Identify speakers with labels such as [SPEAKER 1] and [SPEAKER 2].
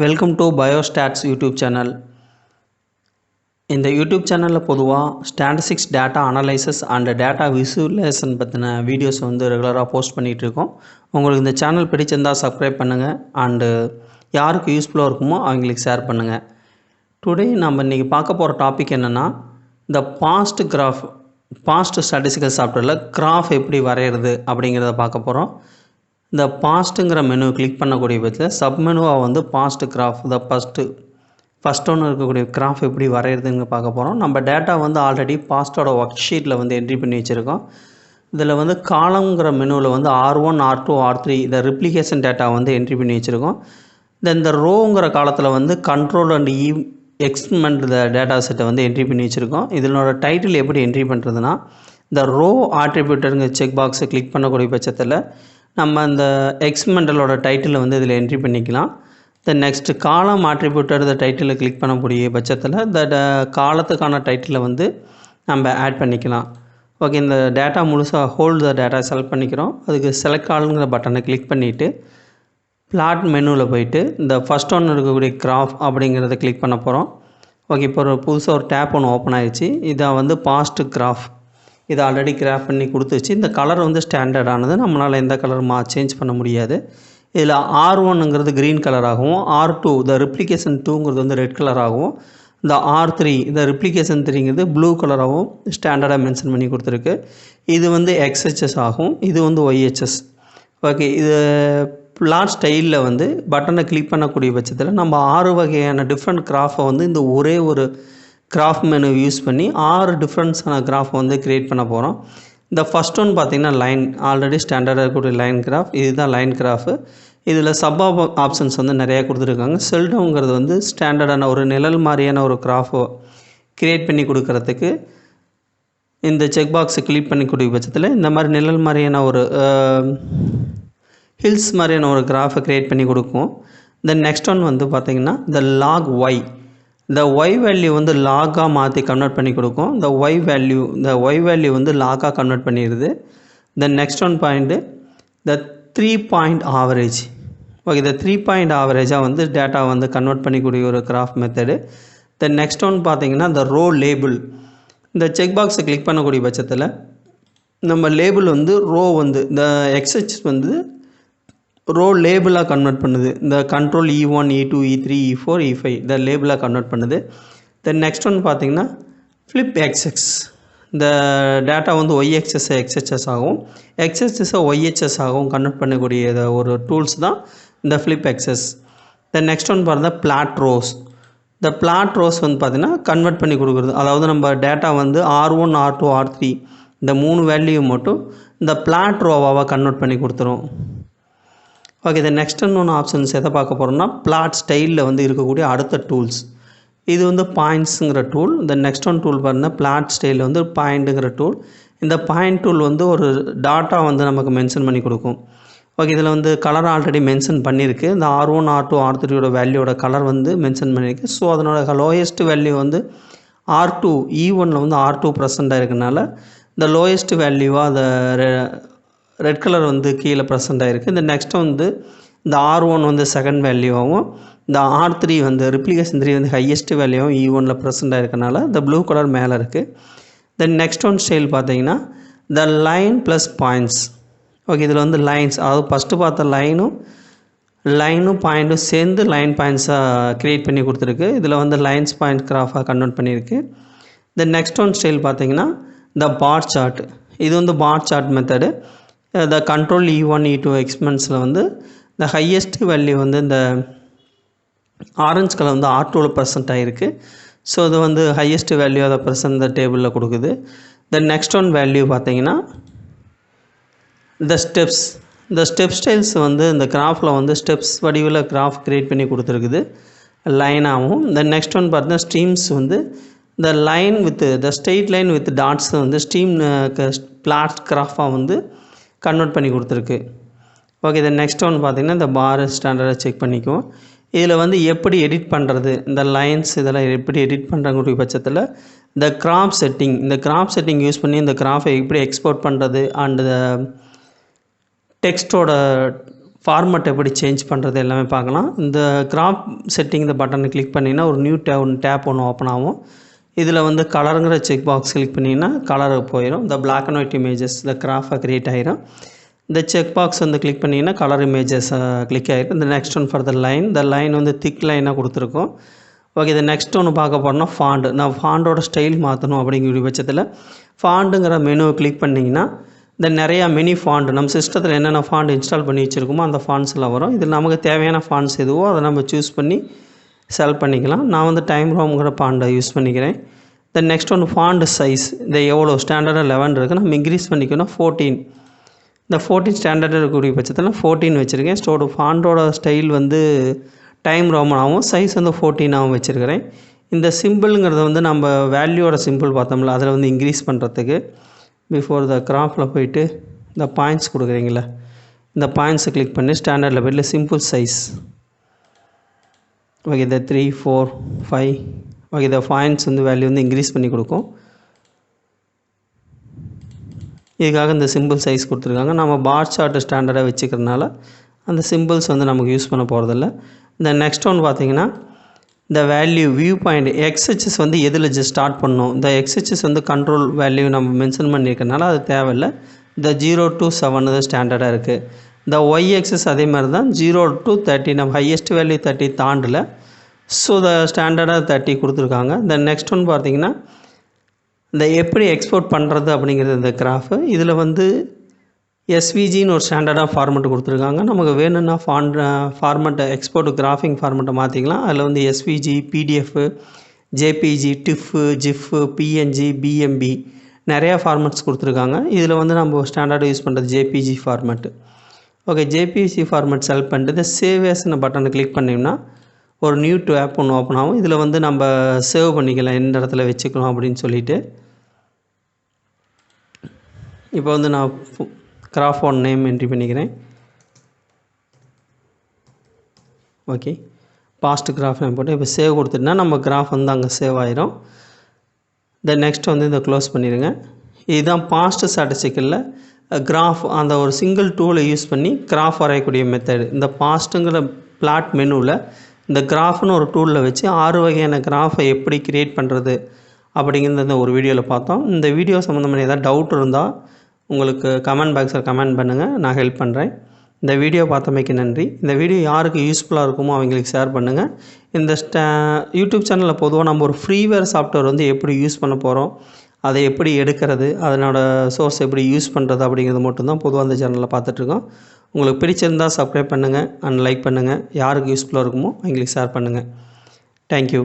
[SPEAKER 1] Welcome to biostats YouTube channel. இந்த YouTube சேனலில் பொதுவாக statistics data analysis and data visualisation பற்றின வீடியோஸ் வந்து ரெகுலராக போஸ்ட் பண்ணிகிட்ருக்கோம். உங்களுக்கு இந்த சேனல் பிடிச்சிருந்தால் சப்ஸ்கிரைப் பண்ணுங்கள் அண்டு யாருக்கு யூஸ்ஃபுல்லாக இருக்குமோ அவங்களுக்கு ஷேர் பண்ணுங்கள். டுடே நம்ம இன்றைக்கி பார்க்க போகிற டாபிக் என்னென்னா, இந்த பாஸ்ட் ஸ்டாட்டிஸ்டிக்கல் சாஃப்ட்வேரில் கிராஃப் எப்படி வரைகிறது அப்படிங்கிறத பார்க்க போகிறோம். இந்த பாஸ்ட்டுங்கிற மெனு கிளிக் பண்ணக்கூடிய பட்சத்தில் சப்மெனுவாக வந்து பாஸ்ட் கிராஃப் த ஃபஸ்ட் ஒன்று இருக்கக்கூடிய கிராஃப் எப்படி வரைகிறதுன்னு பார்க்க போகிறோம். நம்ம டேட்டா வந்து ஆல்ரெடி பாஸ்ட்டோட ஒர்க் ஷீட்டில் வந்து என்ட்ரி பண்ணி வச்சுருக்கோம். இதில் வந்து காலம்ங்கிற மெனுவில் வந்து R1 R2 R3 இந்த ரிப்ளிகேஷன் டேட்டா வந்து என்ட்ரி பண்ணி வச்சுருக்கோம். இந்த ரோங்கிற காலத்தில் வந்து கண்ட்ரோல் அண்ட் எக்ஸ்பெரிமெண்ட் இந்த டேட்டா செட்டை வந்து என்ட்ரி பண்ணி வச்சுருக்கோம். இதனோட டைட்டில் எப்படி என்ட்ரி பண்ணுறதுனா, இந்த ரோ ஆட்ரிபியூட்டருங்க செக் பாக்ஸை கிளிக் பண்ணக்கூடிய பட்சத்தில் நம்ம இந்த எக்ஸ்பெரிமெண்டலோட டைட்டிலை வந்து இதில் என்ட்ரி பண்ணிக்கலாம். நெக்ஸ்ட் காலம் ஆட்ரிபியூட்டர் இந்த டைட்டிலை கிளிக் பண்ணக்கூடிய பட்சத்தில் இந்த காலத்துக்கான டைட்டிலை வந்து நம்ம ஆட் பண்ணிக்கலாம். ஓகே, இந்த டேட்டா முழுசாக ஹோல்டு த டேட்டா செலக்ட் பண்ணிக்கிறோம். அதுக்கு செலக்ட் ஆளுங்கிற பட்டனை கிளிக் பண்ணிவிட்டு பிளாட் மெனுவில் போயிட்டு இந்த ஃபஸ்ட் ஒன்று இருக்கக்கூடிய கிராஃப் அப்படிங்கிறத கிளிக் பண்ண போகிறோம். ஓகே, இப்போ புதுசாக ஒரு டேப் ஒன்று ஓப்பன் ஆகிடுச்சு. இதை வந்து பாஸ்ட் கிராஃப் இதை ஆல்ரெடி கிராஃப் பண்ணி கொடுத்துச்சு. இந்த கலர் வந்து ஸ்டாண்டர்டானது, நம்மளால் எந்த கலர் சேஞ்ச் பண்ண முடியாது. இதில் R1ங்கிறது க்ரீன் கலராகவும், R2 இந்த ரிப்ளிகேஷன் 2ங்கிறது வந்து ரெட் கலராகவும், இந்த R3 இந்த ரிப்ளிகேஷன் 3ங்கிறது ப்ளூ கலராகவும் ஸ்டாண்டர்டாக மென்ஷன் பண்ணி கொடுத்துருக்கு. இது வந்து XHS ஆகும், இது வந்து YHS. ஓகே, இது பிளாட் ஸ்டைலில் வந்து பட்டனை கிளிக் பண்ணக்கூடிய பட்சத்தில் நம்ம 6 வகையான டிஃப்ரெண்ட் கிராஃபை வந்து இந்த ஒரே ஒரு கிராஃப் மெனு யூஸ் பண்ணி 6 டிஃப்ரெண்ட்ஸான கிராஃப் வந்து க்ரியேட் பண்ண போகிறோம். இந்த ஃபஸ்ட் ஒன் பார்த்திங்கன்னா லைன், ஆல்ரெடி ஸ்டாண்டர்டாக இருக்கக்கூடிய லைன் கிராஃப், இதுதான் லைன் கிராஃபு. இதில் சப் ஆப்ஷன்ஸ் வந்து நிறையா கொடுத்துருக்காங்க. செல்டோங்கிறது வந்து ஸ்டாண்டர்டான ஒரு நிழல் மாதிரியான ஒரு கிராஃபை க்ரியேட் பண்ணி கொடுக்கறதுக்கு இந்த செக் பாக்ஸை கிளிக் பண்ணிக்கூடிய பட்சத்தில் இந்த மாதிரி நிழல் மாதிரியான ஒரு ஹில்ஸ் மாதிரியான ஒரு கிராஃபை க்ரியேட் பண்ணி கொடுக்கும். தென் நெக்ஸ்ட் ஒன் வந்து பார்த்திங்கன்னா இந்த லாக் ஒய், இந்த ஒய் வேல்யூ வந்து லாகாக மாற்றி கன்வெர்ட் பண்ணி கொடுக்கும். இந்த ஒய் வேல்யூ வந்து லாகாக கன்வெர்ட் பண்ணிடுது. தென் நெக்ஸ்ட் ஒன் பாயிண்ட்டு இந்த 3 பாயிண்ட் ஆவரேஜ். ஓகே, இந்த 3 பாயிண்ட் ஆவரேஜாக வந்து டேட்டா வந்து கன்வெர்ட் பண்ணிக்கூடிய ஒரு கிராஃப் மெத்தடு. தென் நெக்ஸ்ட் ஒன் பார்த்திங்கன்னா இந்த ரோ லேபிள். இந்த செக் பாக்ஸை கிளிக் பண்ணக்கூடிய பட்சத்தில் நம்ம லேபிள் வந்து ரோ வந்து இந்த XH வந்து ரோ லேபிளாக கன்வெர்ட் பண்ணுது. இந்த control E1 E2 E3 E4 E5 இந்த லேபிளாக கன்வெர்ட் பண்ணுது. தென் நெக்ஸ்ட் ஒன் பார்த்திங்கன்னா ஃப்ளிப் XX. இந்த டேட்டா வந்து YXS XHS ஆகும், XHS YHS ஆகும் கன்வெர்ட் பண்ணக்கூடிய ஒரு டூல்ஸ் தான் இந்த ஃப்ளிப் XS. தென் நெக்ஸ்ட் ஒன் பார்த்தீங்கன்னா பிளாட் ரோஸ். இந்த பிளாட் ரோஸ் வந்து பார்த்திங்கன்னா கன்வெர்ட் பண்ணி கொடுக்குறது, அதாவது நம்ம டேட்டா வந்து R1 R2 R3 இந்த 3 வேல்யூ மட்டும் இந்த பிளாட் ரோவாக கன்வெர்ட் பண்ணி கொடுத்துரும். ஓகே, இந்த நெக்ஸ்ட் ஒன்று ஆப்ஷன்ஸ் எதை பார்க்க போகிறோம்னா பிளாட் ஸ்டைலில் வந்து இருக்கக்கூடிய அடுத்த டூல்ஸ். இது வந்து பாயிண்ட்ஸுங்கிற டூல். இந்த நெக்ஸ்ட் ஒன் டூல் பாருங்கள், பிளாட் ஸ்டைலில் வந்து பாயிண்ட்டுங்கிற டூல். இந்த பாயிண்ட் டூல் வந்து ஒரு டாட்டா வந்து நமக்கு மென்ஷன் பண்ணி கொடுக்கும். ஓகே, இதில் வந்து கலர் ஆல்ரெடி மென்ஷன் பண்ணியிருக்கு. இந்த R1 R2 R3யோட வேல்யூவோட கலர் வந்து மென்ஷன் பண்ணியிருக்கு. ஸோ அதனோட லோயஸ்ட் வேல்யூ வந்து R2 E1ல் வந்து R2 ப்ரெசென்ட் ஆகிருக்கனால இந்த லோயஸ்ட் வேல்யூவாக அந்த ரெட் கலர் வந்து கீழே ப்ரெசென்ட் ஆகிருக்கு. இந்த நெக்ஸ்ட் வந்து இந்த R1 வந்து செகண்ட் வேல்யூவாகவும், இந்த R3 வந்து ரிப்ளிகேஷன் 3 வந்து ஹையஸ்ட் வேல்யூவாகவும் E1ல் ப்ரெசென்ட் ஆகிருக்கனால இந்த ப்ளூ கலர் மேலே இருக்குது. தென் நெக்ஸ்ட் ஒன் ஸ்டைல் பார்த்தீங்கன்னா the line plus points. Okay, இதில் வந்து லைன்ஸ், அதாவது ஃபஸ்ட்டு பார்த்த லைனும் பாயிண்ட்டும் சேர்ந்து லைன் பாயிண்ட்ஸாக க்ரியேட் பண்ணி கொடுத்துருக்கு. இதில் வந்து லைன்ஸ் பாயிண்ட் கிராஃபாக கன்வெர்ட் பண்ணியிருக்கு. தென் நெக்ஸ்ட் ஒன் ஸ்டைல் பார்த்தீங்கன்னா இந்த பார் சார்ட். இது வந்து பார் சார்ட் மெத்தடு. இந்த கண்ட்ரோல் E1 E2 எக்ஸ்பெரிமெண்ட்ஸில் வந்து இந்த ஹையஸ்ட் வேல்யூ வந்து இந்த ஆரஞ்ச் கலர் வந்து R2வில் ப்ரெசென்ட் ஆகிருக்கு. ஸோ இது வந்து ஹையஸ்ட் வேல்யூ அதை ப்ரெசென்ட் இந்த டேபிளில் கொடுக்குது. தென் நெக்ஸ்ட் ஒன் வேல்யூ பார்த்தீங்கன்னா இந்த ஸ்டெப் ஸ்டைல்ஸ் வந்து இந்த கிராஃபில் வந்து ஸ்டெப்ஸ் வடிவில் கிராஃப் க்ரியேட் பண்ணி கொடுத்துருக்குது லைனாகவும். தென் நெக்ஸ்ட் ஒன் பார்த்தீங்கன்னா ஸ்ட்ரீம்ஸ் வந்து இந்த line with the straight line with dots வந்து ஸ்ட்ரீம் பிளாட் கிராஃபாக வந்து கன்வெர்ட் பண்ணி கொடுத்துருக்கு. ஓகே, இந்த நெக்ஸ்ட் ஒன் பார்த்திங்கன்னா இந்த பார் ஸ்டாண்டர்டாக செக் பண்ணிக்குவோம். இதில் வந்து எப்படி எடிட் பண்ணுறது, இந்த லைன்ஸ் இதெல்லாம் எப்படி எடிட் பண்ணுறக்கூடிய பட்சத்தில் இந்த கிராப் செட்டிங் யூஸ் பண்ணி இந்த கிராஃபை எப்படி எக்ஸ்போர்ட் பண்ணுறது அண்ட் டெக்ஸ்ட்டோட ஃபார்மட் எப்படி சேஞ்ச் பண்ணுறது எல்லாமே பார்க்கலாம். இந்த கிராப் செட்டிங் இந்த பட்டனை கிளிக் பண்ணிங்கன்னா ஒரு நியூ டேப் ஒன்று ஓப்பன் ஆகும். இதில் வந்து கலருங்கிற செக் பாக்ஸ் கிளிக் பண்ணிங்கன்னா கலர் போயிடும். இந்த பிளாக் அண்ட் ஒயிட் இமேஜஸ் இந்த கிராஃபாக க்ரியேட் ஆகிரும். இந்த செக் பாக்ஸ் வந்து கிளிக் பண்ணிங்கன்னா கலர் இமேஜஸ் கிளிக் ஆகிடும். இந்த next one for the line, இந்த லைன் வந்து திக் லைனாக கொடுத்துருக்கோம். ஓகே, இந்த நெக்ஸ்ட் ஒன்று பார்க்க போகிறோம்னா ஃபாண்ட். நான் ஃபாண்டோட ஸ்டைல் மாற்றணும் அப்படிங்கிற பட்சத்தில் ஃபாண்டுங்கிற மெனுவை கிளிக் பண்ணிங்கன்னா இந்த நிறையா மினி ஃபாண்ட் நம்ம சிஸ்டத்தில் என்னென்ன ஃபாண்ட் இன்ஸ்டால் பண்ணி வச்சுருக்கோமோ அந்த ஃபாண்ட்ஸில் வரும். இதில் நமக்கு தேவையான ஃபாண்ட்ஸ் எதுவோ அதை நம்ம சூஸ் பண்ணி செலக்ட் பண்ணிக்கலாம். நான் வந்து டைம் ரோம்ங்கிற ஃபாண்டை யூஸ் பண்ணிக்கிறேன். தென் நெக்ஸ்ட் ஒன்று ஃபாண்ட் சைஸ், இந்த எவ்வளோ ஸ்டாண்டர்டாக 11 இருக்குது, நம்ம இன்க்ரீஸ் பண்ணிக்கணும் 14. இந்த 14 ஸ்டாண்டர்டாக இருக்கக்கூடிய பட்சத்தில் 14 வச்சுருக்கேன். ஃபாண்டோட ஸ்டைல் வந்து டைம் ரோமனாகவும் சைஸ் வந்து 14ஆகவும் வச்சுருக்கிறேன். இந்த சிம்பிளுங்கிறத வந்து நம்ம வேல்யூவோட சிம்பிள் பார்த்தோம்ல, அதில் வந்து இன்க்ரீஸ் பண்ணுறதுக்கு பிஃபோர் த கிராஃபில் போயிட்டு இந்த பாயிண்ட்ஸ் கொடுக்குறீங்களா, இந்த பாயிண்ட்ஸை கிளிக் பண்ணி ஸ்டாண்டர்டில் போய்ட்டு சிம்பிள் சைஸ் ஓகே இந்த 3, 4, 5 ஓகே இந்த பாயிண்ட்ஸ் வந்து வேல்யூ வந்து இன்க்ரீஸ் பண்ணி கொடுக்கும். இதுக்காக இந்த சிம்பிள் சைஸ் கொடுத்துருக்காங்க. நம்ம பார் சார்ட் ஸ்டாண்டர்டாக வச்சுக்கிறதுனால அந்த சிம்பிள்ஸ் வந்து நமக்கு யூஸ் பண்ண போகிறதில்ல. இந்த நெக்ஸ்ட் ஒன்று பார்த்தீங்கன்னா இந்த வேல்யூ வியூ பாயிண்ட் எக்ஸ்ஹெச்எஸ் வந்து எதில் ஸ்டார்ட் பண்ணணும். இந்த எக்ஸ்ஹெச்எஸ் வந்து கண்ட்ரோல் வேல்யூ நம்ம மென்ஷன் பண்ணியிருக்கனால அது தேவையில்லை. இந்த 0 to 7 அது ஸ்டாண்டர்டாக இருக்குது. இந்த ஒய் எக்ஸஸ் அதே மாதிரி தான் 0 to 30 நம்ம ஹையஸ்ட் வேல்யூ 30 தாண்டல. ஸோ த ஸ்டாண்டர்டாக 30 கொடுத்துருக்காங்க. இந்த நெக்ஸ்ட் ஒன்று பார்த்தீங்கன்னா இந்த எப்படி எக்ஸ்போர்ட் பண்ணுறது அப்படிங்கிறது இந்த கிராஃபு. இதில் வந்து எஸ்விஜின்னு ஒரு ஸ்டாண்டர்டாக ஃபார்மெட்டு கொடுத்துருக்காங்க. நமக்கு வேணும்னா ஃபார்மெட்டை எக்ஸ்போர்ட் கிராஃபிங் ஃபார்மெட்டை மாற்றிக்கலாம். அதில் வந்து SVG, PDF, JPG, TIFF, GIF, PNG, BMP நிறையா ஃபார்மெட்ஸ் கொடுத்துருக்காங்க. இதில் வந்து நம்ம ஸ்டாண்டர்டாக யூஸ் பண்ணுறது JPG format. Okay, JPG format select பண்ணிட்டு இந்த சேவ் ஆஸ்னு பட்டனை கிளிக் பண்ணிங்கன்னா ஒரு நியூ ஆப் ஒன்று ஓப்பன் ஆகும். இதில் வந்து நம்ம சேவ் பண்ணிக்கலாம், எந்த இடத்துல வச்சுக்கலாம் அப்படின்னு சொல்லிட்டு. இப்போ வந்து நான் கிராஃப் ஒன் நேம் என்ட்ரி பண்ணிக்கிறேன். ஓகே, பாஸ்ட் கிராஃப் நேம் போட்டு இப்போ சேவ் கொடுத்துட்டுனா நம்ம கிராஃப் வந்து அங்கே சேவ் ஆயிரும். தென் நெக்ஸ்ட் வந்து இதை க்ளோஸ் பண்ணிடுங்க. இதுதான் பாஸ்ட் ஸ்டாட்டிஸ்டிக்கலில் கிராஃப் அந்த ஒரு சிங்கிள் டூலை யூஸ் பண்ணி கிராஃப் வரையக்கூடிய மெத்தடு. இந்த பாஸ்ட்டுங்கிற பிளாட் மெனுவில் இந்த கிராஃப்னு ஒரு டூலில் வச்சு 6 வகையான கிராஃபை எப்படி க்ரியேட் பண்ணுறது அப்படிங்கிறத ஒரு வீடியோவில் பார்த்தோம். இந்த வீடியோ சம்மந்தமான ஏதாவது டவுட் இருந்தால் உங்களுக்கு கமெண்ட் பாக்ஸில் கமெண்ட் பண்ணுங்கள், நான் ஹெல்ப் பண்ணுறேன். இந்த வீடியோ பார்த்தமைக்கு நன்றி. இந்த வீடியோ யாருக்கு யூஸ்ஃபுல்லாக இருக்குமோ அவங்களுக்கு ஷேர் பண்ணுங்கள். இந்த யூடியூப் சேனலில் பொதுவாக நம்ம ஒரு ஃப்ரீவேர் சாஃப்ட்வேர் வந்து எப்படி யூஸ் பண்ண போகிறோம், அதை எப்படி எடுக்கிறது, அதனோட சோர்ஸ் எப்படி யூஸ் பண்ணுறது அப்படிங்கிறது மட்டும்தான் பொதுவாக அந்த சேனலில் பார்த்துட்ருக்கோம். உங்களுக்கு பிடிச்சிருந்தால் சப்ஸ்கிரைப் பண்ணுங்கள் அண்ட் லைக் பண்ணுங்கள். யாருக்கு யூஸ்ஃபுல்லாக இருக்குமோ அவங்களுக்கு ஷேர் பண்ணுங்கள். தேங்க்யூ.